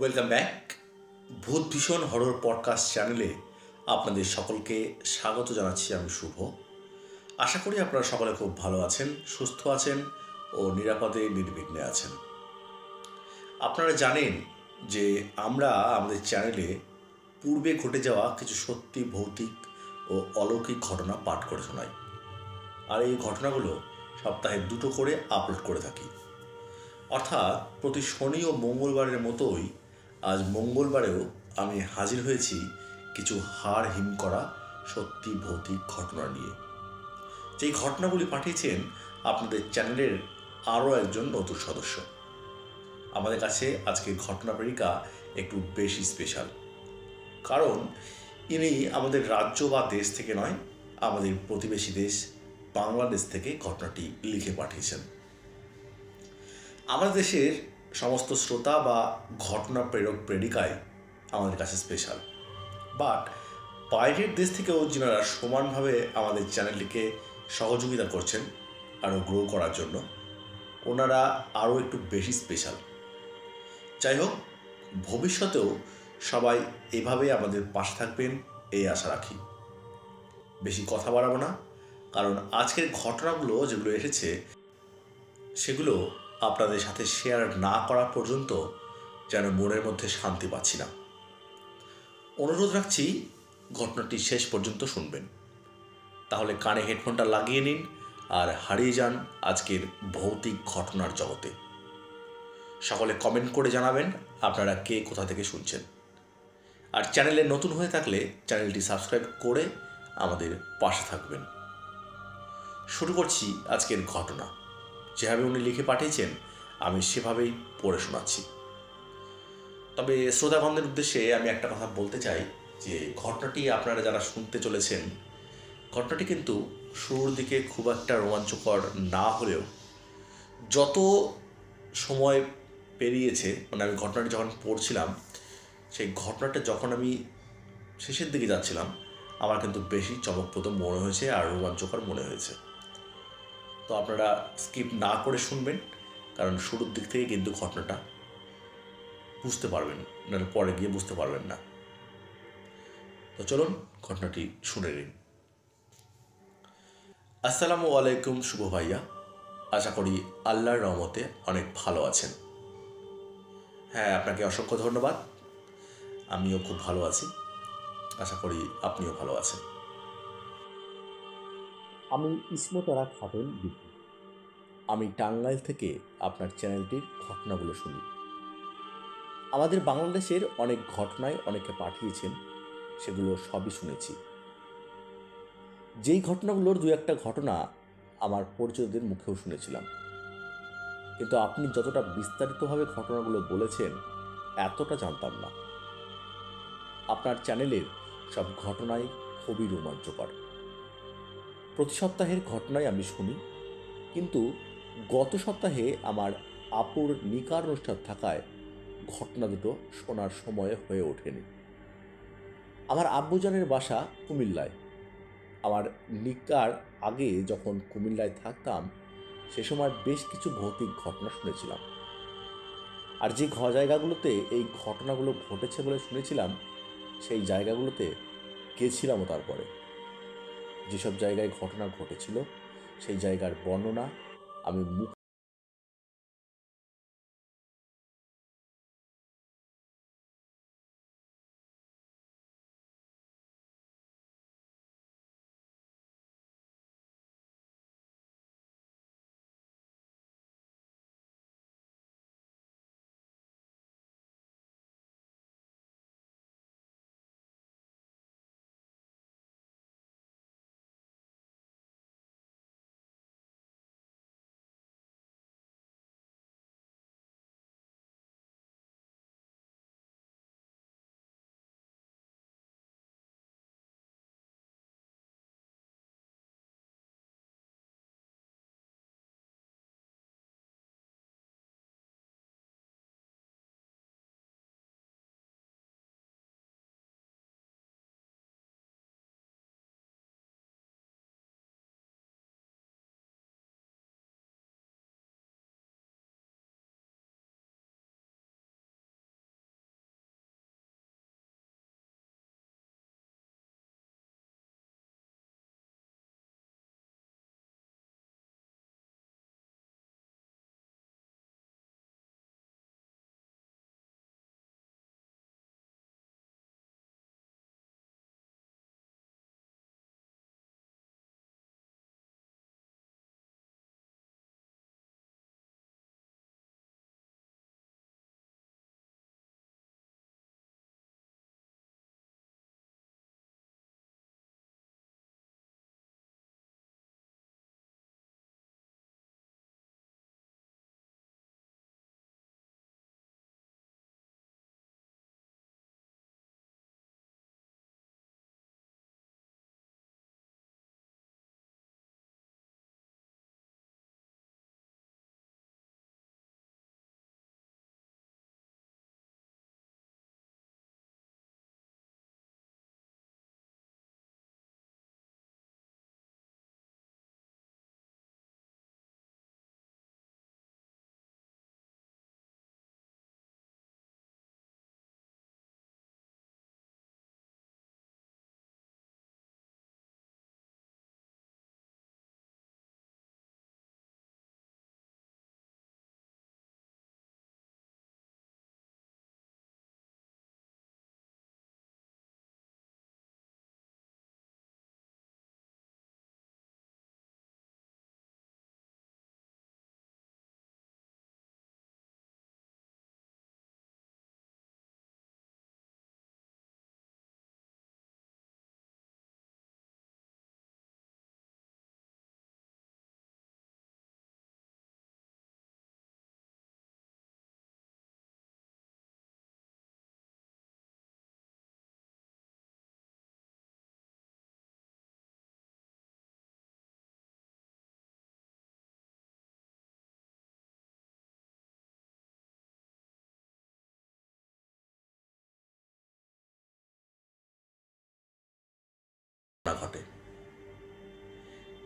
Welcome back. ভূত ভীষণ horror podcast চ্যানেলে আপনাদের সকলকে স্বাগত জানাচ্ছি। আমি শুভ। আশা করি আপনারা সকলে খুব ভালো আছেন, সুস্থ আছেন ও নিরাপদে নির্বিঘ্নে আছেন। আপনারা জানেন যে আমরা আমাদের চ্যানেলে পূর্বে ঘটে যাওয়া কিছু সত্যি ভৌতিক ও অলৌকিক ঘটনা পাঠ করে শোনাই, আর এই ঘটনাগুলো সপ্তাহে 2টো করে আপলোড করে থাকি। অর্থাৎ প্রতি শনি ও মঙ্গলবারের মতোই আজ মঙ্গলবারেও আমি হাজির হয়েছি কিছু হাড় হিম করা সত্যি ভৌতিক ঘটনা নিয়ে। যেই ঘটনাগুলি পাঠিয়েছেন আপনাদের চ্যানেলের আরও একজন নতুন সদস্য। আমাদের কাছে আজকের ঘটনা প্রেরিকা একটু বেশি স্পেশাল, কারণ ইনি আমাদের রাজ্য বা দেশ থেকে নয়, আমাদের প্রতিবেশী দেশ বাংলাদেশ থেকে ঘটনাটি লিখে পাঠিয়েছেন। আমাদের দেশের সমস্ত শ্রোতা বা ঘটনা প্রেরক প্রেরিকাই আমাদের কাছে স্পেশাল, বাট বাইরের দেশ থেকেও যিনারা সমানভাবে আমাদের চ্যানেলটিকে সহযোগিতা করছেন আরও গ্রো করার জন্য, ওনারা আরও একটু বেশি স্পেশাল। যাই হোক, ভবিষ্যতেও সবাই এভাবেই আমাদের পাশে থাকবেন এই আশা রাখি। বেশি কথা বাড়াবো না, কারণ আজকের ঘটনাগুলো যেগুলো এসেছে সেগুলো আপনাদের সাথে শেয়ার না করা পর্যন্ত যেন মনের মধ্যে শান্তি পাচ্ছি না। অনুরোধ রাখছি ঘটনাটি শেষ পর্যন্ত শুনবেন। তাহলে কানে হেডফোনটা লাগিয়ে নিন আর হারিয়ে যান আজকের ভৌতিক ঘটনার জগতে। সকলে কমেন্ট করে জানাবেন আপনারা কে কোথা থেকে শুনছেন, আর চ্যানেলে নতুন হয়ে থাকলে চ্যানেলটি সাবস্ক্রাইব করে আমাদের পাশে থাকবেন। শুরু করছি আজকের ঘটনা। যেভাবে উনি লিখে পাঠিয়েছেন আমি সেভাবেই পড়ে শোনাচ্ছি। তবে শ্রোতাগণদের উদ্দেশ্যে আমি একটা কথা বলতে চাই যে ঘটনাটি আপনারা যারা শুনতে চলেছেন, ঘটনাটি কিন্তু শুরুর দিকে খুব একটা রোমাঞ্চকর না হলেও যত সময় পেরিয়েছে, মানে আমি ঘটনাটি যখন পড়ছিলাম, সেই ঘটনাটা যখন আমি শেষের দিকে যাচ্ছিলাম, আমার কিন্তু বেশি চমকপ্রদ মনে হয়েছে আর রোমাঞ্চকর মনে হয়েছে। তো আপনারা স্কিপ না করে শুনবেন, কারণ শুরুর দিক থেকে কিন্তু ঘটনাটা বুঝতে পারবেন, নাহলে পরে গিয়ে বুঝতে পারবেন না। তো চলুন ঘটনাটি শুনে নিন। আসসালামু আলাইকুম শুভ ভাইয়া, আশা করি আল্লাহর রহমতে অনেক ভালো আছেন। হ্যাঁ, আপনাকে অসংখ্য ধন্যবাদ। আমিও খুব ভালো আছি, আশা করি আপনিও ভালো আছেন। আমি ইসমতারা খাতুন বিপি। আমি টাঙ্গাইল থেকে আপনার চ্যানেলটির ঘটনাগুলো শুনি। আমাদের বাংলাদেশের অনেক ঘটনায় অনেকে পাঠিয়েছেন, সেগুলো সবই শুনেছি। যেই ঘটনাগুলোর দু একটা ঘটনা আমার পরিচিতদের মুখেও শুনেছিলাম, কিন্তু আপনি যতটা বিস্তারিতভাবে ঘটনাগুলো বলেছেন এতটা জানতাম না। আপনার চ্যানেলের সব ঘটনাই খুবই রোমাঞ্চকর। প্রতি সপ্তাহের ঘটনাই আমি শুনি, কিন্তু গত সপ্তাহে আমার আপুর নিকার অনুষ্ঠান থাকায় ঘটনা দুটো শোনার সময় হয়ে ওঠেনি। আমার আব্বুজানের বাসা কুমিল্লায়। আমার নিকার আগে যখন কুমিল্লায় থাকতাম, সে সময় বেশ কিছু ভৌতিক ঘটনা শুনেছিলাম। আর যে জায়গাগুলোতে এই ঘটনাগুলো ঘটেছে বলে শুনেছিলাম, সেই জায়গাগুলোতে গেছিলামও। তারপরে যেসব জায়গায় ঘটনা ঘটেছিল সেই জায়গার বর্ণনা আমি মুখ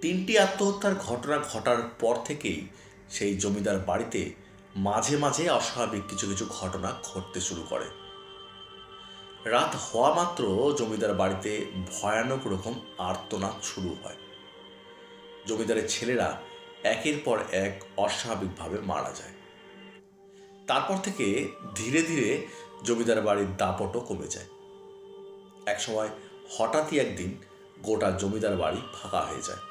তিনটি আত্মহত্যার ঘটনা ঘটার পর থেকেই সেই জমিদার বাড়িতে মাঝে মাঝে অস্বাভাবিক কিছু কিছু ঘটনা ঘটতে শুরু করে। রাত হওয়া মাত্র জমিদার বাড়িতে ভয়ানক রকম আর্তনাদ শুরু হয়। জমিদারের ছেলেরা একের পর এক অস্বাভাবিকভাবে মারা যায়। তারপর থেকে ধীরে ধীরে জমিদার বাড়ির দাপটও কমে যায়। একসময় হঠাৎই একদিন গোটা জমিদার বাড়ি ফাঁকা হয়ে যায়।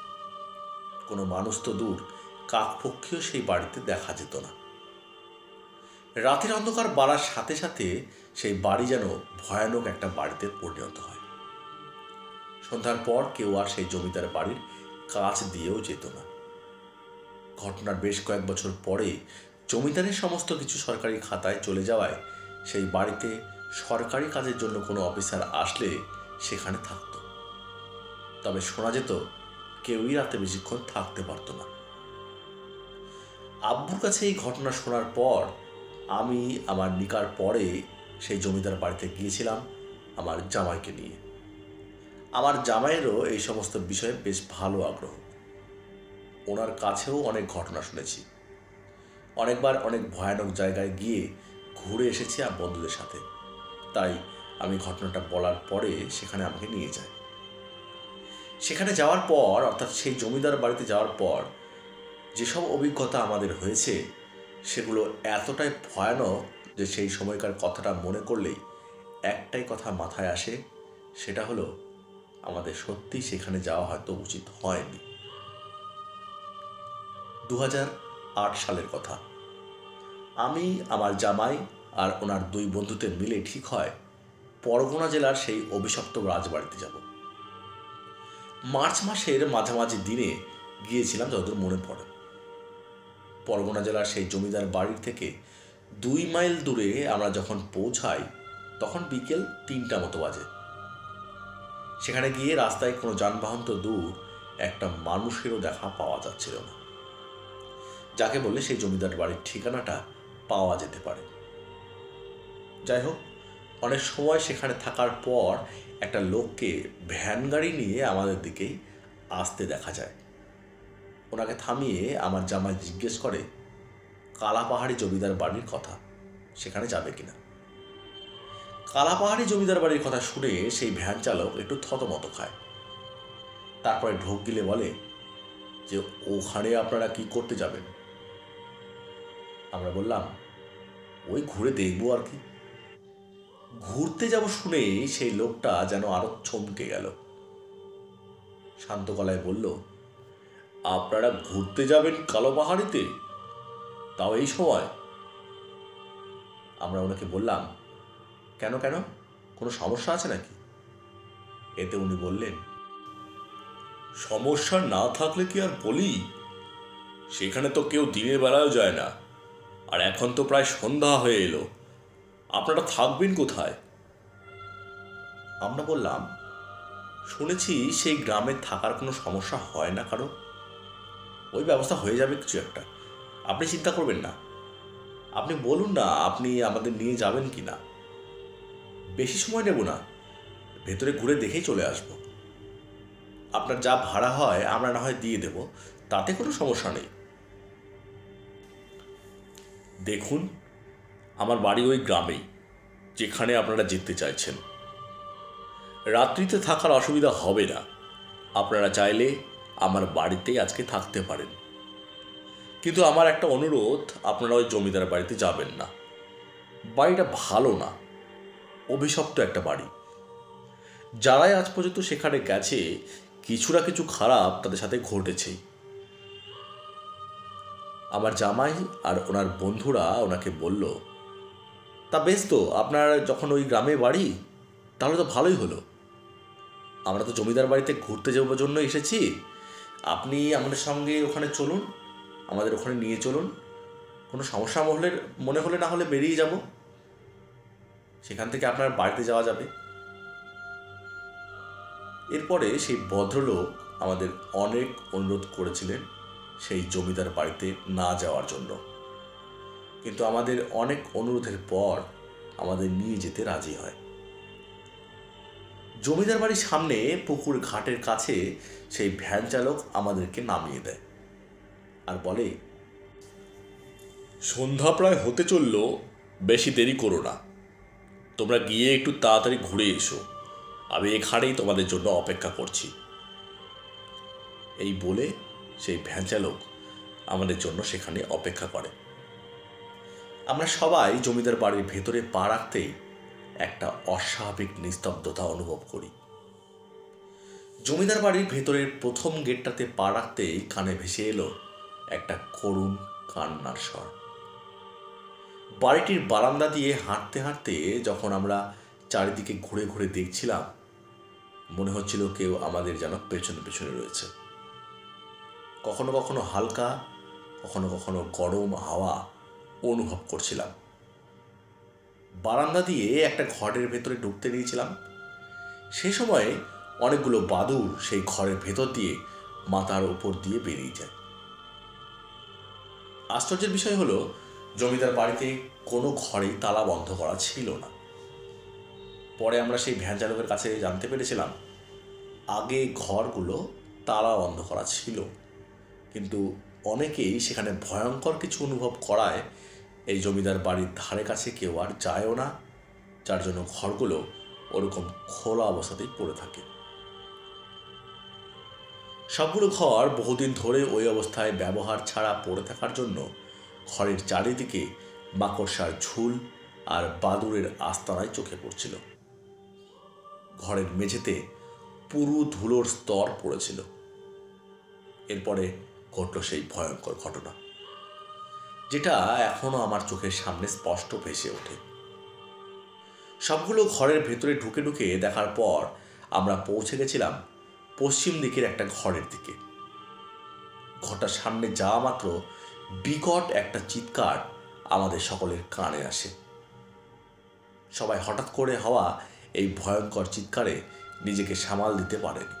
কোনো মানুষ তো দূর, কাকপক্ষীও সেই বাড়িতে দেখা যেত না। রাতের অন্ধকার বাড়ার সাথে সাথে সেই বাড়ি যেন ভয়ানক একটা বাড়িতে পরিণত হয়। সন্ধ্যার পর কেউ আর সেই জমিদার বাড়ির কাছ দিয়েও যেত না। ঘটনার বেশ কয়েক বছর পরে জমিদারের সমস্ত কিছু সরকারি খাতায় চলে যাওয়ায় সেই বাড়িতে সরকারি কাজের জন্য কোনো অফিসার আসলে সেখানে থাকত। তবে শোনা যেত কেউই রাতে বেশিক্ষণ থাকতে পারত না। আব্বুর কাছে এই ঘটনা শোনার পর আমি আমার নিকার পরে সেই জমিদার বাড়িতে গিয়েছিলাম আমার জামাইকে নিয়ে। আমার জামাইয়েরও এই সমস্ত বিষয়ে বেশ ভালো আগ্রহ। ওনার কাছেও অনেক ঘটনা শুনেছি। অনেকবার অনেক ভয়ানক জায়গায় গিয়ে ঘুরে এসেছি আর বন্ধুদের সাথে। তাই আমি ঘটনাটা বলার পরে সেখানে আমাকে নিয়ে যায়। সেখানে যাওয়ার পর, অর্থাৎ সেই জমিদার বাড়িতে যাওয়ার পর যেসব অভিজ্ঞতা আমাদের হয়েছে সেগুলো এতটাই ভয়ানক যে সেই সময়কার কথাটা মনে করলেই একটাই কথা মাথায় আসে, সেটা হলো আমাদের সত্যি সেখানে যাওয়া হয়তো উচিত হয়নি। 2008 সালের কথা। আমি, আমার জামাই আর ওনার দুই বন্ধুতে মিলে ঠিক হয় পরগনা জেলার সেই অভিশপ্ত রাজবাড়িতে যাব। মার্চ মাসের মাঝামাঝি দিনে গিয়েছিলাম যতদূর মনে পড়ে। পরগনা জেলার সেই জমিদার বাড়ির থেকে 2 মাইল দূরে আমরা যখন পৌঁছাই তখন বিকেল 3টা মতো বাজে। সেখানে গিয়ে রাস্তায় কোনো যানবাহন তো দূর, একটা মানুষেরও দেখা পাওয়া যাচ্ছিল না, যাকে বললে সেই জমিদার বাড়ির ঠিকানাটা পাওয়া যেতে পারে। যাই হোক, অনেক সময় সেখানে থাকার পর একটা লোককে ভ্যান গাড়ি নিয়ে আমাদের দিকেই আসতে দেখা যায়। ওনাকে থামিয়ে আমার জামাই জিজ্ঞেস করে কালাপাহাড়ি জমিদার বাড়ির কথা, সেখানে যাবে কিনা। কালাপাহাড়ি জমিদার বাড়ির কথা শুনে সেই ভ্যান চালক একটু থতমত খায়। তারপরে ঢোক গিলে বলে যে ওখানে আপনারা কি করতে যাবেন। আমরা বললাম ওই ঘুরে দেখবো আর কি। ঘুরতে যাব শুনে সেই লোকটা যেন আরো চমকে গেল। শান্ত গলায় বলল, আপনারা ঘুরতে যাবেন কালাপাহাড়িতে, তাও এই সময়? আমরা ওনাকে বললাম, কেন কেন, কোনো সমস্যা আছে নাকি? এতে উনি বললেন, সমস্যা না থাকলে কি আর বলি, সেখানে তো কেউ দিনের বেলাও যায় না, আর এখন তো প্রায় সন্ধ্যা হয়ে এলো, আপনারা থাকবেন কোথায়? আমরা বললাম, শুনেছি সেই গ্রামে থাকার কোনো সমস্যা হয় না কারো, ওই ব্যবস্থা হয়ে যাবে কিছু একটা, আপনি চিন্তা করবেন না। আপনি বলুন না আপনি আমাদের নিয়ে যাবেন কি না, বেশি সময় নেব না, ভেতরে ঘুরে দেখেই চলে আসব। আপনার যা ভাড়া হয় আমরা না হয় দিয়ে দেব, তাতে কোনো সমস্যা নেই। দেখুন, আমার বাড়ি ওই গ্রামেই যেখানে আপনারা যেতে চাইছেন। রাত্রিতে থাকার অসুবিধা হবে না, আপনারা চাইলে আমার বাড়িতেই আজকে থাকতে পারেন। কিন্তু আমার একটা অনুরোধ, আপনারা ওই জমিদার বাড়িতে যাবেন না। বাড়িটা ভালো না, অভিশপ্ত একটা বাড়ি। যারাই আজ পর্যন্ত সেখানে গেছে কিছু না কিছু খারাপ তাদের সাথে ঘটেছেই। আমার জামাই আর ওনার বন্ধুরা ওনাকে বলল, তা বেশ তো, আপনার যখন ওই গ্রামে বাড়ি তাহলে তো ভালোই হলো। আমরা তো জমিদার বাড়িতে ঘুরতে যাওয়ার জন্য এসেছি, আপনি আমাদের সঙ্গে ওখানে চলুন, আমাদের ওখানে নিয়ে চলুন। কোনো সমস্যা মনে হলে না হলে বেরিয়ে যাব, সেখান থেকে আপনার বাড়িতে যাওয়া যাবে। এরপরে সেই ভদ্রলোক আমাদের অনেক অনুরোধ করেছিলেন সেই জমিদার বাড়িতে না যাওয়ার জন্য, কিন্তু আমাদের অনেক অনুরোধের পর আমাদের নিয়ে যেতে রাজি হয়। জমিদার বাড়ির সামনে পুকুর ঘাটের কাছে সেই ভ্যান চালক আমাদেরকে নামিয়ে দেয় আর বলে, সন্ধ্যা প্রায় হতে চলল, বেশি দেরি করো না, তোমরা গিয়ে একটু তাড়াতাড়ি ঘুরে এসো, আমি এখানেই তোমাদের জন্য অপেক্ষা করছি। এই বলে সেই ভ্যান চালক আমাদের জন্য সেখানে অপেক্ষা করে। আমরা সবাই জমিদার বাড়ির ভেতরে পা রাখতেই একটা অস্বাভাবিক নিস্তব্ধতা অনুভব করি। জমিদার বাড়ির ভেতরের প্রথম গেটটাতে পা রাখতেই কানে ভেসে এলো একটা করুণ কান্নার স্বর। বাড়িটির বারান্দা দিয়ে হাঁটতে হাঁটতে যখন আমরা চারিদিকে ঘুরে ঘুরে দেখছিলাম, মনে হচ্ছিল কেউ আমাদের যেন পেছনে পেছনে রয়েছে। কখনো কখনো হালকা, কখনো কখনো গরম হাওয়া অনুভব করছিলাম। বারান্দা দিয়ে একটা ঘরের ভেতরে ঢুকতে গিয়েছিলাম। সেই সময়ে অনেকগুলো বাদুড় সেই ঘরের ভেতর দিয়ে মাথার উপর দিয়ে বেরিয়ে যায়। আশ্চর্যের বিষয় হলো, জমিদার বাড়িতে কোনো ঘরেই তালা বন্ধ করা ছিল না। পরে আমরা সেই ভ্যান চালকের কাছে জানতে পেরেছিলাম, আগে ঘরগুলো তালা বন্ধ করা ছিল, কিন্তু অনেকেই সেখানে ভয়ঙ্কর কিছু অনুভব করায় এই জমিদার বাড়ির ধারে কাছে কেউ আর যায়ও না, যার জন্য ঘরগুলো ওরকম খোলা অবস্থাতেই পড়ে থাকে। সবগুলো ঘর বহুদিন ধরে ওই অবস্থায় ব্যবহার ছাড়া পড়ে থাকার জন্য ঘরের চারিদিকে মাকড়সার ঝুল আর বাদুড়ের আস্তানায় চোখে পড়ছিল। ঘরের মেঝেতে পুরু ধুলোর স্তর পড়েছিল। এরপরে ঘটল সেই ভয়ঙ্কর ঘটনা, যেটা এখনো আমার চোখের সামনে স্পষ্ট ভেসে ওঠে। সবগুলো ঘরের ভেতরে ঢুকে ঢুকে দেখার পর আমরা পৌঁছে গেছিলাম পশ্চিম দিকের একটা ঘরের দিকে। ঘরটার সামনে যাওয়া মাত্র বিকট একটা চিৎকার আমাদের সকলের কানে আসে। সবাই হঠাৎ করে হওয়া এই ভয়ঙ্কর চিৎকারে নিজেকে সামাল দিতে পারেনি।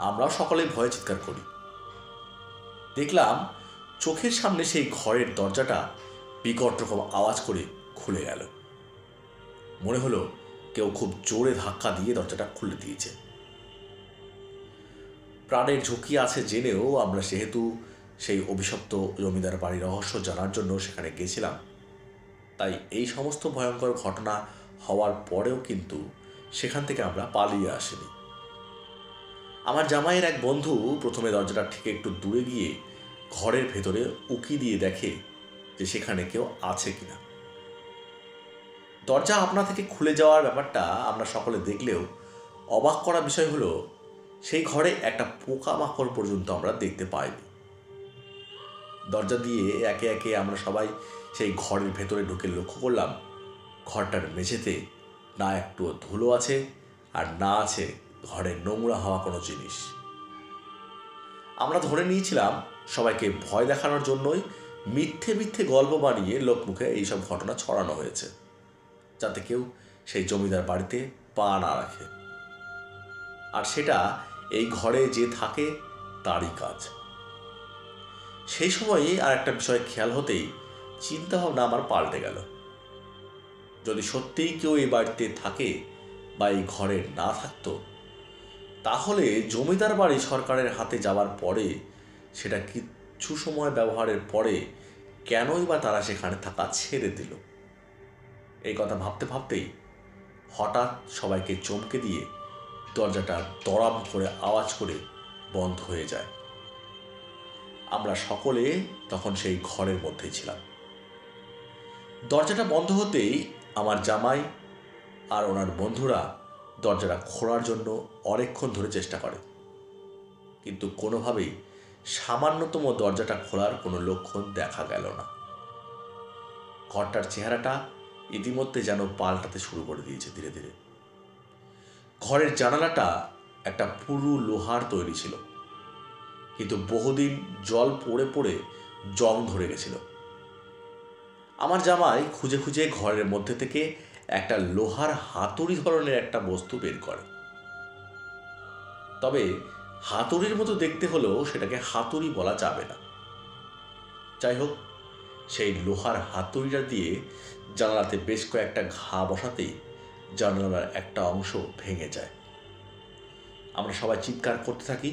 আমরাও সকলেই ভয়ে চিৎকার করি। দেখলাম চোখের সামনে সেই ঘরের দরজাটা বিকট রকম আওয়াজ করে খুলে গেল। মনে হলো কেউ খুব জোরে ধাক্কা দিয়ে দরজাটা খুলে দিয়েছে। প্রাণের ঝুঁকি আছে জেনেও আমরা যেহেতু সেই অভিশপ্ত জমিদার বাড়ির রহস্য জানার জন্য সেখানে গেছিলাম, তাই এই সমস্ত ভয়ঙ্কর ঘটনা হওয়ার পরেও কিন্তু সেখান থেকে আমরা পালিয়ে আসিনি। আমার জামাইয়ের এক বন্ধু প্রথমে দরজাটা ঠিক একটু দূরে গিয়ে ঘরের ভেতরে উকি দিয়ে দেখে যে সেখানে কেউ আছে কিনা। দরজা আপনা থেকে খুলে যাওয়ার ব্যাপারটা আমরা সকলে দেখলেও অবাক করা বিষয় হলো, সেই ঘরে একটা পোকামাকড় পর্যন্ত আমরা দেখতে পাইনি। দরজা দিয়ে একে একে আমরা সবাই সেই ঘরের ভেতরে ঢুকে লক্ষ্য করলাম ঘরটার মেঝেতে না একটু ধুলো আছে আর না আছে ঘরে নোংরা হওয়া কোনো জিনিস। আমরা ধরে নিয়েছিলাম সবাইকে ভয় দেখানোর জন্যই মিথ্যে মিথ্যে গল্প বানিয়ে লোকমুখে এইসব ঘটনা ছড়ানো হয়েছে, যাতে কেউ সেই জমিদার বাড়িতে পা না রাখে। আর সেটা এই ঘরে যে থাকে তারই কাজ। সেই সময়ই আর একটা বিষয় খেয়াল হতেই চিন্তাভাবনা আমার পাল্টে গেল। যদি সত্যিই কেউ এই বাড়িতে থাকে বা এই ঘরে না থাকতো, তাহলে জমিদার বাড়ি সরকারের হাতে যাওয়ার পরে, সেটা কিছু সময় ব্যবহারের পরে কেনই বা তারা সেখানে থাকা ছেড়ে দিল। এই কথা ভাবতে ভাবতেই হঠাৎ সবাইকে চমকে দিয়ে দরজাটা দড়াম করে আওয়াজ করে বন্ধ হয়ে যায়। আমরা সকলে তখন সেই ঘরের মধ্যেই ছিলাম। দরজাটা বন্ধ হতেই আমার জামাই আর ওনার বন্ধুরা দরজাটা খোলার জন্য অনেকক্ষণ ধরে চেষ্টা করে, কিন্তু কোনোভাবেই সামান্যতম দরজাটা খোলার কোনো লক্ষণ দেখা গেল না। ঘরটার চেহারাটা ইতিমধ্যে যেন পাল্টাতে শুরু করে দিয়েছে ধীরে ধীরে। ঘরের জানালাটা একটা পুরু লোহার তৈরি ছিল, কিন্তু বহুদিন জল পড়ে পড়ে জং ধরে গেছিল। আমার জামাই খুঁজে খুঁজে ঘরের মধ্যে থেকে একটা লোহার হাতুড়ি ধরনের একটা বস্তু বের করে। তবে হাতুড়ির মতো দেখতে হলেও সেটাকে হাতুড়ি বলা যাবে না। যাই হোক, সেই লোহার হাতুড়িটা দিয়ে জানালাতে বেশ কয়েকটা ঘা বসাতেই জানালার একটা অংশ ভেঙে যায়। আমরা সবাই চিৎকার করতে থাকি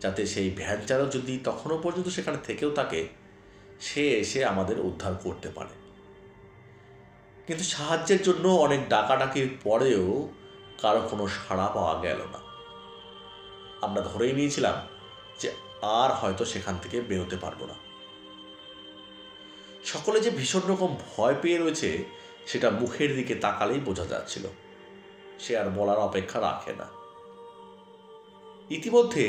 যাতে সেই ভ্যান চালক যদি তখনও পর্যন্ত সেখানে থেকেও থাকে, সে এসে আমাদের উদ্ধার করতে পারে। কিন্তু সাহায্যের জন্য অনেক ডাকাডাকির পরেও কারো কোনো সাড়া পাওয়া গেল না। আমরা ধরেই নিয়েছিলাম যে আর হয়তো সেখান থেকে বেরোতে পারবো না। সকলে যে ভীষণ রকম ভয় পেয়ে রয়েছে সেটা মুখের দিকে তাকালেই বোঝা যাচ্ছিল। সে আর বলার অপেক্ষা রাখে না। ইতিমধ্যে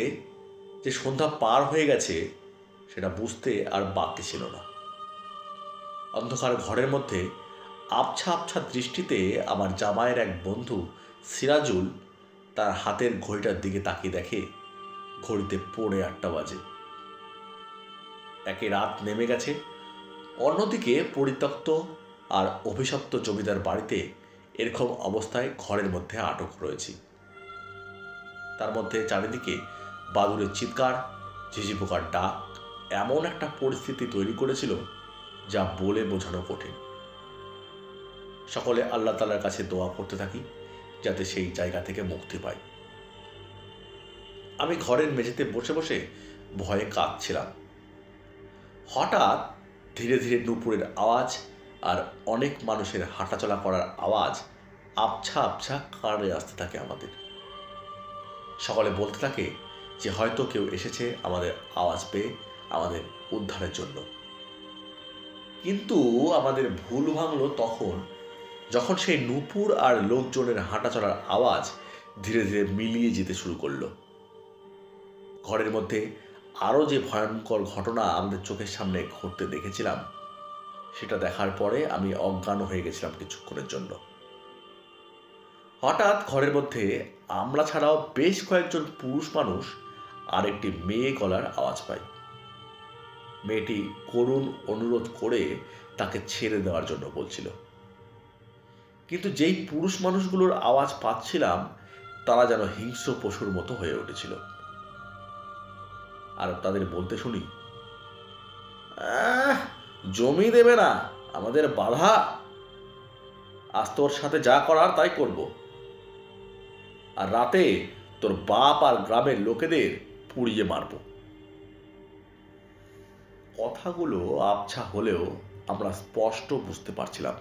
যে সন্ধ্যা পার হয়ে গেছে সেটা বুঝতে আর বাকি ছিল না। অন্ধকার ঘরের মধ্যে আবছা আবছা দৃষ্টিতে আমার জামাইয়ের এক বন্ধু সিরাজুল তার হাতের ঘড়িটার দিকে তাকিয়ে দেখে ঘড়িতে 8:30 বাজে। একে রাত নেমে গেছে, অন্যদিকে পরিত্যক্ত আর অভিশপ্ত জমিদার বাড়িতে এরকম অবস্থায় ঘরের মধ্যে আটক রয়েছি। তার মধ্যে চারিদিকে বাদুড়ের চিৎকার, ঝিঝি পোকার ডাক এমন একটা পরিস্থিতি তৈরি করেছিল যা বলে বোঝানো কঠিন। সকলে আল্লাহ তাআলার কাছে দোয়া করতে থাকি যাতে সেই জায়গা থেকে মুক্তি পাই। আমি ঘরের মেঝেতে বসে বসে ভয়ে কাঁদছিলাম। হঠাৎ ধীরে ধীরে নুপুরের আওয়াজ আর অনেক মানুষের হাঁটাচলা করার আওয়াজ আবছা আবছা কানে আসতে থাকে আমাদের। সকলে বলতে থাকে যে হয়তো কেউ এসেছে আমাদের আওয়াজ পেয়ে আমাদের উদ্ধারের জন্য। কিন্তু আমাদের ভুল ভাঙল তখন যখন সেই নুপুর আর লোকজনের হাঁটাচলার আওয়াজ ধীরে ধীরে মিলিয়ে যেতে শুরু করলো। ঘরের মধ্যে আরও যে ভয়ঙ্কর ঘটনা আমাদের চোখের সামনে ঘটতে দেখেছিলাম সেটা দেখার পরে আমি অজ্ঞান হয়ে গেছিলাম কিছুক্ষণের জন্য। হঠাৎ ঘরের মধ্যে আমরা ছাড়াও বেশ কয়েকজন পুরুষ মানুষ আর একটি মেয়ে গলার আওয়াজ পাই। মেয়েটি করুণ অনুরোধ করে তাকে ছেড়ে দেওয়ার জন্য বলছিল। কিন্তু যেই পুরুষ মানুষগুলোর আওয়াজ পাচ্ছিলাম তারা যেন হিংস্র পশুর মতো হয়ে উঠেছিল। আর তাদের বলতে শুনি, জমি দেবে না, আমাদের বাধা, আজ তোর সাথে যা করার তাই করব, আর রাতে তোর বাপ আর গ্রামের লোকেদের পুড়িয়ে মারব। কথাগুলো আবছা হলেও আমরা স্পষ্ট বুঝতে পারছিলাম।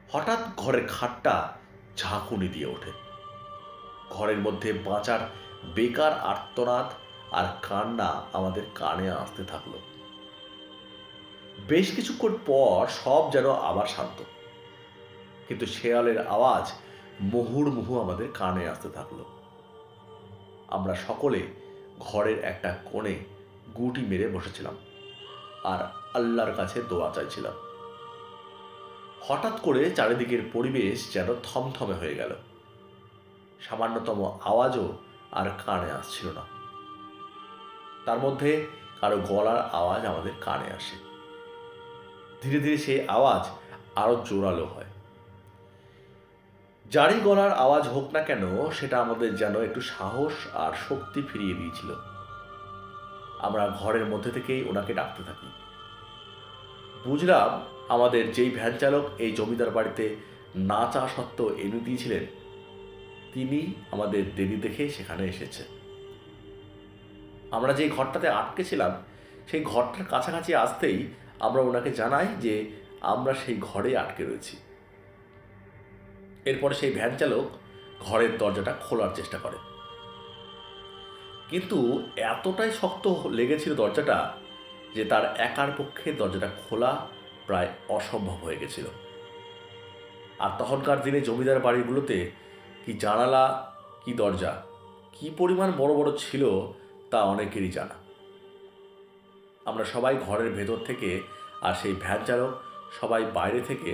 হঠাৎ ঘরের খাটটা ঝাঁকুনি দিয়ে ওঠে। ঘরের মধ্যে বাঁচার বেকার আর্তনাদ আর কান্না আমাদের কানে আসতে থাকলো। বেশ কিছুক্ষণ পর সব যেন আবার শান্ত, কিন্তু শেয়ালের আওয়াজ মুহুর্মুহু আমাদের কানে আসতে থাকলো। আমরা সকলে ঘরের একটা কোণে গুটি মেরে বসেছিলাম আর আল্লাহর কাছে দোয়া চাইছিলাম। হঠাৎ করে চারিদিকের পরিবেশ যেন থমথমে হয়ে গেল। সামান্যতম আওয়াজও আর কানে আসছিল না। তার মধ্যে কারো গলার আওয়াজ আমাদের কানে আসে। ধীরে ধীরে সেই আওয়াজ আরো জোরালো হয়। যারই গলার আওয়াজ হোক না কেন সেটা আমাদের যেন একটু সাহস আর শক্তি ফিরিয়ে দিয়েছিল। আমরা ঘরের মধ্যে থেকেই ওনাকে ডাকতে থাকি। বুঝলাম আমাদের যেই ভ্যান চালক এই জমিদার বাড়িতে না চা সত্ত্বেও এনে দিয়েছিলেন তিনি আমাদের দেরি দেখে সেখানে এসেছে। আমরা যেই ঘরটাতে আটকে ছিলাম সেই ঘরটার কাছাকাছি আসতেই আমরা ওনাকে জানাই যে আমরা সেই ঘরে আটকে রয়েছি। এরপরে সেই ভ্যান চালক ঘরের দরজাটা খোলার চেষ্টা করে, কিন্তু এতটাই শক্ত লেগেছিল দরজাটা যে তার একার পক্ষে দরজাটা খোলা প্রায় অসম্ভব হয়ে গেছিল। আর তখনকার দিনে জমিদার বাড়িগুলোতে কি জানালা কি দরজা কি পরিমাণ বড় বড় ছিল তা অনেকেরই জানা। আমরা সবাই ঘরের ভেতর থেকে আর সেই ভ্যান চালক সবাই বাইরে থেকে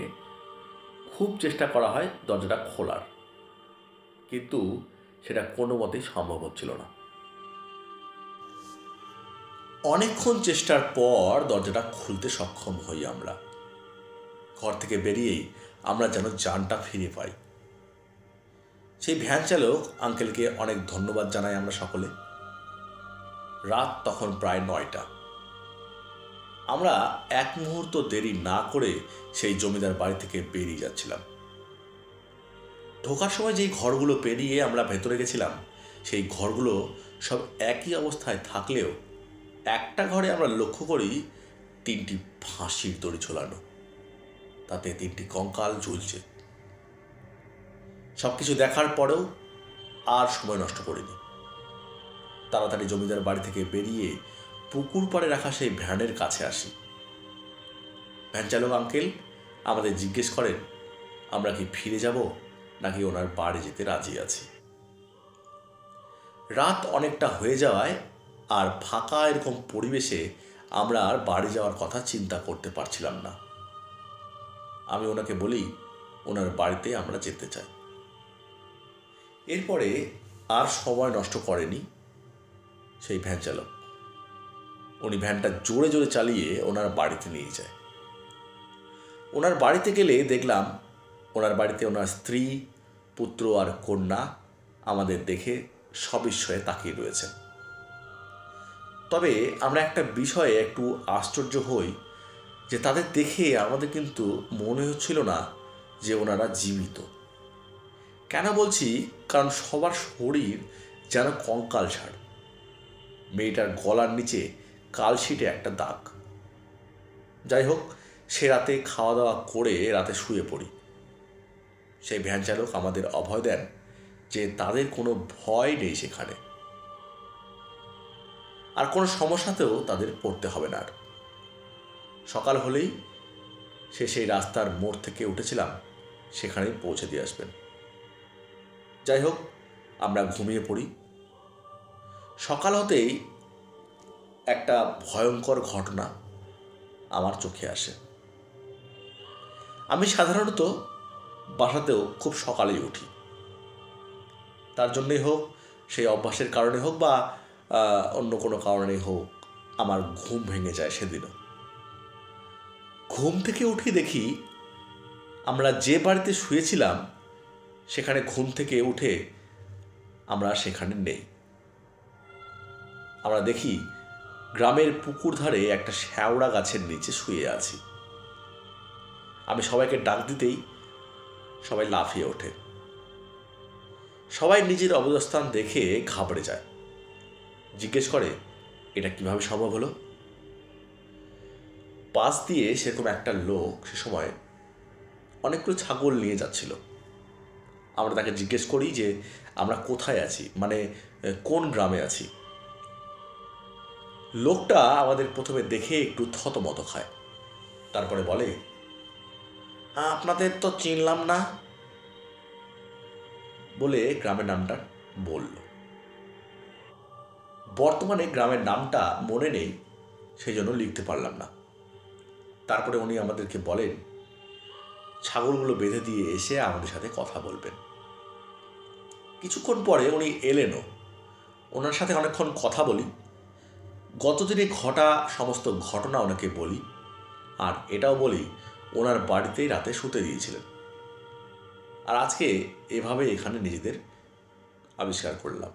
খুব চেষ্টা করা হয় দরজাটা খোলার, কিন্তু সেটা কোনো মতেই সম্ভব হচ্ছিল না। অনেকক্ষণ চেষ্টার পর দরজাটা খুলতে সক্ষম হই আমরা। ঘর থেকে বেরিয়েই আমরা যেন জানটা ফিরে পাই। সেই ভ্যান চালক আঙ্কেলকে অনেক ধন্যবাদ জানাই আমরা সকলে। রাত তখন প্রায় 9টা। আমরা এক মুহূর্ত দেরি না করে সেই জমিদার বাড়ি থেকে বেরিয়ে যাচ্ছিলাম। ঢোকার সময় যেই ঘরগুলো পেরিয়ে আমরা ভেতরে গেছিলাম সেই ঘরগুলো সব একই অবস্থায় থাকলেও একটা ঘরে আমরা লক্ষ্য করি 3টি ফাঁসির দড়ি ঝোলানো, তাতে 3টি কঙ্কাল ঝুলছে। সব কিছু দেখার পরেও আর সময় নষ্ট করিনি। তাড়াতাড়ি জমিদার বাড়ি থেকে বেরিয়ে পুকুর পাড়ে রাখা সেই ভ্যানের কাছে আসি। ভ্যান চালক আঙ্কেল আমাদের জিজ্ঞেস করেন আমরা কি ফিরে যাব নাকি ওনার বাড়ি যেতে রাজি আছি। রাত অনেকটা হয়ে যাওয়ায় আর ফাঁকা এরকম পরিবেশে আমরা আর বাড়ি যাওয়ার কথা চিন্তা করতে পারছিলাম না। আমি ওনাকে বলি ওনার বাড়িতে আমরা যেতে চাই। এরপরে আর সময় নষ্ট করেনি সেই ভ্যান চালক। উনি ভ্যানটা জোরে জোরে চালিয়ে ওনার বাড়িতে নিয়ে যায়। ওনার বাড়িতে গেলে দেখলাম ওনার বাড়িতে ওনার স্ত্রী, পুত্র আর কন্যা আমাদের দেখে সবিস্ময়ে তাকিয়ে রয়েছেন। তবে আমরা একটা বিষয়ে একটু আশ্চর্য হই যে তাদের দেখে আমাদের কিন্তু মনে হচ্ছিল না যে ওনারা জীবিত। কেন বলছি, কারণ সবার শরীর যেন কঙ্কাল ছাড়। মেয়েটার গলার নিচে কালশিটে একটা দাগ। যাই হোক, সে রাতে খাওয়া দাওয়া করে রাতে শুয়ে পড়ি। সেই ভ্যান চালক আমাদের অভয় দেন যে তাদের কোনো ভয় নেই সেখানে, আর কোনো সমস্যাতেও তাদের পড়তে হবে না। আর সকাল হলেই সে সেই রাস্তার মোড় থেকে উঠেছিলাম সেখানেই পৌঁছে দিয়ে আসবেন। যাই হোক, আমরা ঘুমিয়ে পড়ি। সকাল হতেই একটা ভয়ঙ্কর ঘটনা আমার চোখে আসে। আমি সাধারণত বাসাতেও খুব সকালেই উঠি। তার জন্যই হোক, সেই অভ্যাসের কারণে হোক বা অন্য কোনো কারণেই হোক, আমার ঘুম ভেঙে যায় সেদিনও। ঘুম থেকে উঠে দেখি আমরা যে বাড়িতে শুয়েছিলাম সেখানে ঘুম থেকে উঠে আমরা সেখানে নেই। আমরা দেখি গ্রামের পুকুর ধারে একটা শ্যাওড়া গাছের নিচে শুয়ে আছি। আমি সবাইকে ডাক দিতেই সবাই লাফিয়ে ওঠে। সবাই নিজের অবস্থান দেখে ঘাবড়ে যায়, জিজ্ঞেস করে এটা কিভাবে সম্ভব হলো। পাশ দিয়ে সেরকম একটা লোক সে সময় অনেকগুলো ছাগল নিয়ে যাচ্ছিল। আমরা তাকে জিজ্ঞেস করি যে আমরা কোথায় আছি, মানে কোন গ্রামে আছি। লোকটা আমাদের প্রথমে দেখে একটু থতমত খায়, তারপরে বলে আপনাদের তো চিনলাম না, বলে গ্রামের নামটা বলল। বর্তমানে গ্রামের নামটা মনে নেই, সেই জন্য লিখতে পারলাম না। তারপরে উনি আমাদেরকে বলেন ছাগলগুলো বেঁধে দিয়ে এসে আমাদের সাথে কথা বলবেন। কিছুক্ষণ পরে উনি এলেনও। ওনার সাথে অনেকক্ষণ কথা বলি, গতদিনে ঘটা সমস্ত ঘটনা ওনাকে বলি, আর এটাও বলি ওনার বাড়িতেই রাতে শুতে দিয়েছিলেন। আর আজকে এভাবে এখানে নিজেদের আবিষ্কার করলাম।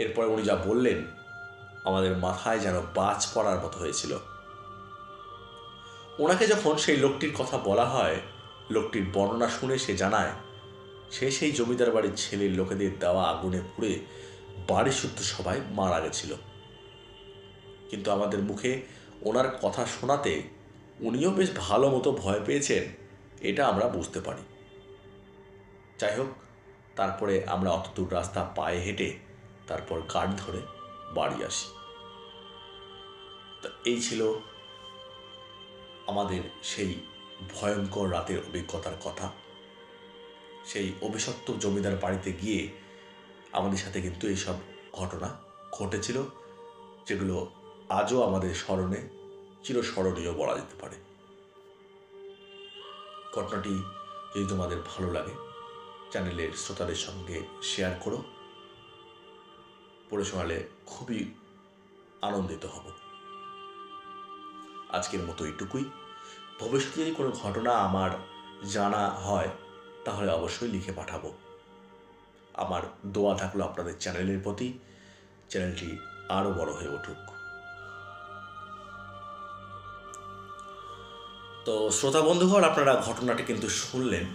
এরপরে উনি যা বললেন আমাদের মাথায় যেন বাজ পড়ার মতো হয়েছিল। ওনাকে যখন সেই লোকটির কথা বলা হয়, লোকটির বর্ণনা শুনে সে জানায় সে সেই জমিদার বাড়ির ছেলের লোকেদের দেওয়া আগুনে পুড়ে বাড়ি শুদ্ধ সবাই মারা গেছিল। কিন্তু আমাদের মুখে ওনার কথা শোনাতে উনিও বেশ ভালো মতো ভয় পেয়েছেন, এটা আমরা বুঝতে পারি। যাই হোক, তারপরে আমরা অতদূর রাস্তা পায়ে হেঁটে তারপর গাড়ি ধরে বাড়ি আসি। তা এই ছিল আমাদের সেই ভয়ঙ্কর রাতের অভিজ্ঞতার কথা। সেই অভিশপ্ত জমিদার বাড়িতে গিয়ে আমাদের সাথে কিন্তু এইসব ঘটনা ঘটেছিল, যেগুলো আজও আমাদের স্মরণে চিরস্মরণীয় বলা যেতে পারে। ঘটনাটি যদি তোমাদের ভালো লাগে চ্যানেলের শ্রোতাদের সঙ্গে শেয়ার করো, পড়ে শোনালে খুবই আনন্দিত হব। আজকের মতো এইটুকুই। ভবিষ্যতে যদি কোনো ঘটনা আমার জানা হয় তাহলে অবশ্যই লিখে পাঠাবো। আমার দোয়া থাকলো আপনাদের চ্যানেলের প্রতি, চ্যানেলটি আরও বড় হয়ে উঠুক। তো শ্রোতা বন্ধুগণ, আপনারা ঘটনাটি কিন্তু শুনলেন।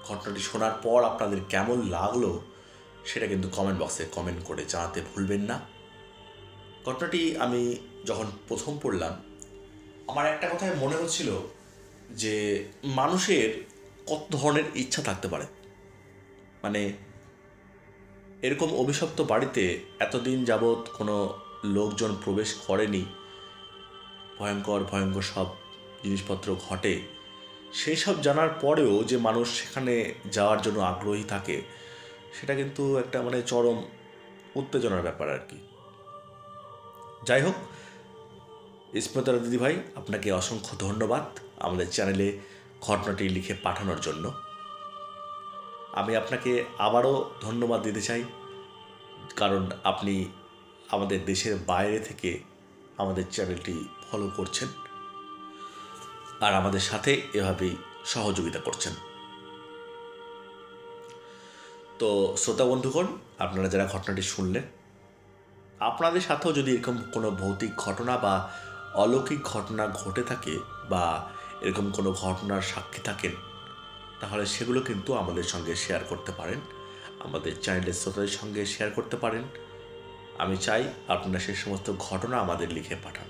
ঘটনাটি শোনার পর আপনাদের কেমন লাগলো সেটা কিন্তু কমেন্ট বক্সে কমেন্ট করে জানাতে ভুলবেন না। ঘটনাটি আমি যখন প্রথম পড়লাম, আমার একটা কথাই মনে হচ্ছিল যে মানুষের কত ধরনের ইচ্ছা থাকতে পারে। মানে এরকম অভিশপ্ত বাড়িতে এতদিন যাবৎ কোনো লোকজন প্রবেশ করেনি, ভয়ঙ্কর ভয়ঙ্কর সব জিনিসপত্র ঘটে, সেই সব জানার পরেও যে মানুষ সেখানে যাওয়ার জন্য আগ্রহী থাকে, সেটা কিন্তু একটা মানে চরম উত্তেজনার ব্যাপার আর কি। যাই হোক, স্মিতা দিদিভাই, আপনাকে অসংখ্য ধন্যবাদ আমাদের চ্যানেলে ঘটনাটি লিখে পাঠানোর জন্য। আমি আপনাকে আবারও ধন্যবাদ দিতে চাই, কারণ আপনি আমাদের দেশের বাইরে থেকে আমাদের চ্যানেলটি ফলো করছেন আর আমাদের সাথে এভাবেই সহযোগিতা করছেন। তো শ্রোতা বন্ধুগণ, আপনারা যারা ঘটনাটি শুনলেন, আপনাদের সাথেও যদি এরকম কোনো ভৌতিক ঘটনা বা অলৌকিক ঘটনা ঘটে থাকে বা এরকম কোনো ঘটনার সাক্ষী থাকেন, তাহলে সেগুলো কিন্তু আমাদের সঙ্গে শেয়ার করতে পারেন, আমাদের চ্যানেলের শ্রোতাদের সঙ্গে শেয়ার করতে পারেন। আমি চাই আপনারা সেই সমস্ত ঘটনা আমাদের লিখে পাঠান।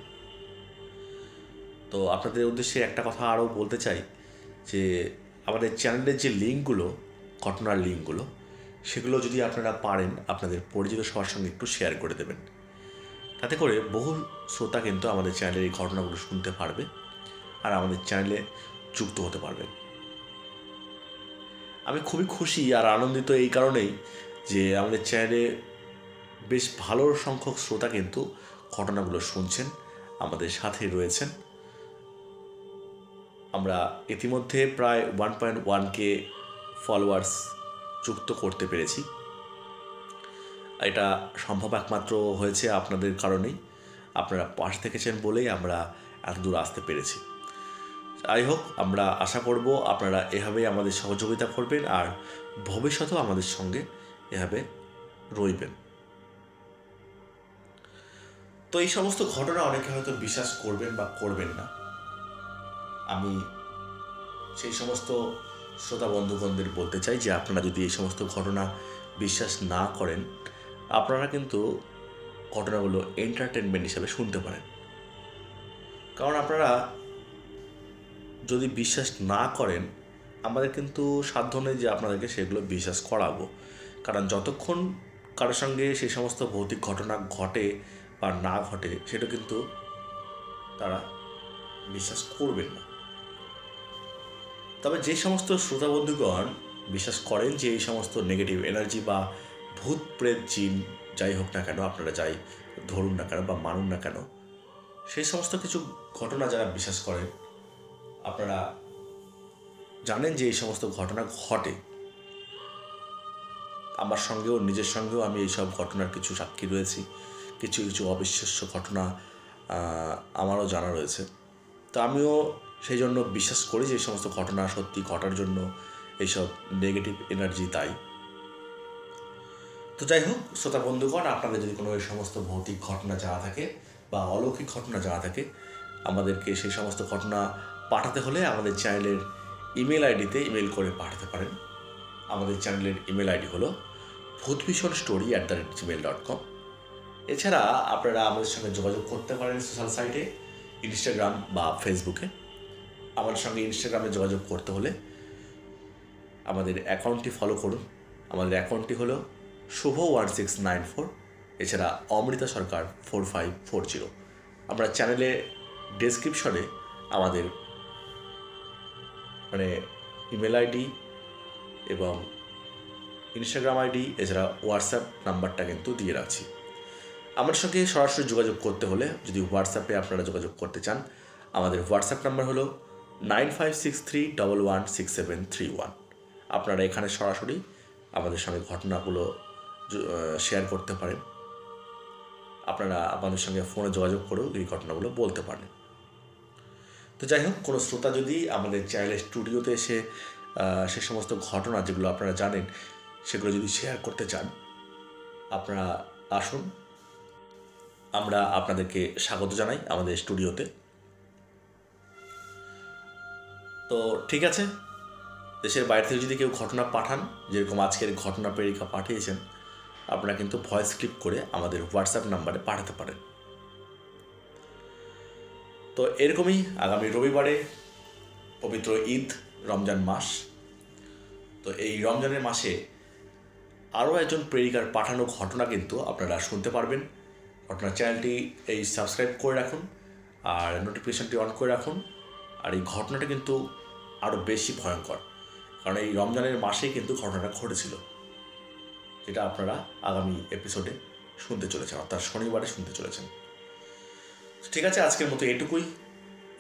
তো আপনাদের উদ্দেশ্যে একটা কথা আরও বলতে চাই যে আমাদের চ্যানেলের যে লিঙ্কগুলো, ঘটনার লিঙ্কগুলো, সেগুলো যদি আপনারা পারেন আপনাদের পরিচিত সবার সঙ্গে একটু শেয়ার করে দেবেন। তাতে করে বহু শ্রোতা কিন্তু আমাদের চ্যানেলের এই ঘটনাগুলো শুনতে পারবে আর আমাদের চ্যানেলে যুক্ত হতে পারবেন। আমি খুবই খুশি আর আনন্দিত এই কারণেই যে আমাদের চ্যানেলে বেশ ভালো সংখ্যক শ্রোতা কিন্তু ঘটনাগুলো শুনছেন, আমাদের সাথে রয়েছেন। আমরা ইতিমধ্যে প্রায় 1.1K ফলোয়ার্স যুক্ত করতে পেরেছি। এটা সম্ভব একমাত্র হয়েছে আপনাদের কারণেই, আপনারা পাশে থেকেছেন বলেই আমরা এত দূর আসতে পেরেছি। যাই হোক, আমরা আশা করব আপনারা এভাবেই আমাদের সহযোগিতা করবেন আর ভবিষ্যতেও আমাদের সঙ্গে এভাবে রইবেন। তো এই সমস্ত ঘটনা অনেকে হয়তো বিশ্বাস করবেন বা করবেন না। আমি সেই সমস্ত শ্রোতা বন্ধুগণদের বলতে চাই যে আপনারা যদি এই সমস্ত ঘটনা বিশ্বাস না করেন, আপনারা কিন্তু ঘটনাগুলো এন্টারটেনমেন্ট হিসাবে শুনতে পারেন। কারণ আপনারা যদি বিশ্বাস না করেন, আমাদের কিন্তু সাধ্য নেই যে আপনাদেরকে সেগুলো বিশ্বাস করাবো। কারণ যতক্ষণ কারোর সঙ্গে সেই সমস্ত ভৌতিক ঘটনা ঘটে বা না ঘটে, সেটা কিন্তু তারা বিশ্বাস করবেন না। তবে যে সমস্ত শ্রোতা বন্ধুগণ বিশ্বাস করেন যে এই সমস্ত নেগেটিভ এনার্জি বা ভূত প্রেত জিন যাই হোক না কেন, আপনারা যাই ধরুন না কেন বা মানুন না কেন, সেই সমস্ত কিছু ঘটনা যারা বিশ্বাস করেন, আপনারা জানেন যে এই সমস্ত ঘটনা ঘটে। আমার সঙ্গেও, নিজের সঙ্গেও আমি এইসব ঘটনার কিছু সাক্ষী রয়েছি। কিছু কিছু অবিশ্বাস্য ঘটনা আমারও জানা রয়েছে। তো আমিও সেই জন্য বিশ্বাস করি যে এই সমস্ত ঘটনা সত্যি ঘটার জন্য এইসব নেগেটিভ এনার্জি দায়ী। তো যাই হোক শ্রোতা বন্ধুগণ, আপনাদের যদি কোনো এই সমস্ত ভৌতিক ঘটনা জানা থাকে বা অলৌকিক ঘটনা জানা থাকে, আমাদেরকে সেই সমস্ত ঘটনা পাঠাতে হলে আমাদের চ্যানেলের ইমেল আইডিতে ইমেল করে পাঠাতে পারেন। আমাদের চ্যানেলের ইমেল আইডি হলো bhutbhishonstory@gmail.com। এছাড়া আপনারা আমাদের সঙ্গে যোগাযোগ করতে পারেন সোশ্যাল সাইটে, ইনস্টাগ্রাম বা ফেসবুকে। আমাদের সঙ্গে ইনস্টাগ্রামে যোগাযোগ করতে হলে আমাদের অ্যাকাউন্টটি ফলো করুন। আমাদের অ্যাকাউন্টটি হলো শুভ1694, এছাড়া অমৃতা সরকার 4540। আমরা চ্যানেলে ডেসক্রিপশনে আমাদের ইমেল আইডি এবং ইনস্টাগ্রাম আইডি এছাড়া হোয়াটসঅ্যাপ নাম্বারটা কিন্তু দিয়ে রাখছি। আমার সঙ্গে সরাসরি যোগাযোগ করতে হলে যদি হোয়াটসঅ্যাপে আপনারা যোগাযোগ করতে চান, আমাদের হোয়াটসঅ্যাপ নাম্বার হলো 9563116731। আপনারা এখানে সরাসরি আমাদের সঙ্গে ঘটনাগুলো শেয়ার করতে পারেন। আপনারা আমাদের সঙ্গে ফোনে যোগাযোগ করেও এই ঘটনাগুলো বলতে পারেন। তো যাই হোক, কোনো শ্রোতা যদি আমাদের চ্যানেলের স্টুডিওতে এসে সে সমস্ত ঘটনা যেগুলো আপনারা জানেন সেগুলো যদি শেয়ার করতে চান, আপনারা আসুন, আমরা আপনাদেরকে স্বাগত জানাই আমাদের স্টুডিওতে। তো ঠিক আছে, দেশের বাইরে থেকে যদি কেউ ঘটনা পাঠান, যেরকম আজকের ঘটনা প্রেরিকা পাঠিয়েছেন, আপনারা কিন্তু ভয়েস ক্লিপ করে আমাদের হোয়াটসঅ্যাপ নাম্বারে পাঠাতে পারেন। তো এরকমই আগামী রবিবারে পবিত্র ঈদ, রমজান মাস। তো এই রমজানের মাসে আরও একজন প্রেরিকার পাঠানো ঘটনা কিন্তু আপনারা শুনতে পারবেন। ঘটনার চ্যানেলটি সাবস্ক্রাইব করে রাখুন আর নোটিফিকেশানটি অন করে রাখুন। আর এই ঘটনাটা কিন্তু আরও বেশি ভয়ঙ্কর, কারণ এই রমজানের মাসেই কিন্তু ঘটনাটা ঘটেছিল, যেটা আপনারা আগামী এপিসোডে শুনতে চলেছেন, অর্থাৎ শনিবারে শুনতে চলেছেন। ঠিক আছে, আজকের মতো এটুকুই।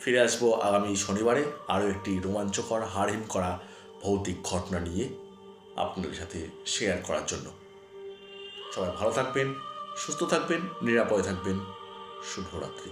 ফিরে আসবো আগামী শনিবারে আরও একটি রোমাঞ্চকর, হাড়হিম করা ভৌতিক ঘটনা নিয়ে আপনাদের সাথে শেয়ার করার জন্য। সবাই ভালো থাকবেন, সুস্থ থাকবেন, নিরাপদে থাকবেন। শুভরাত্রি।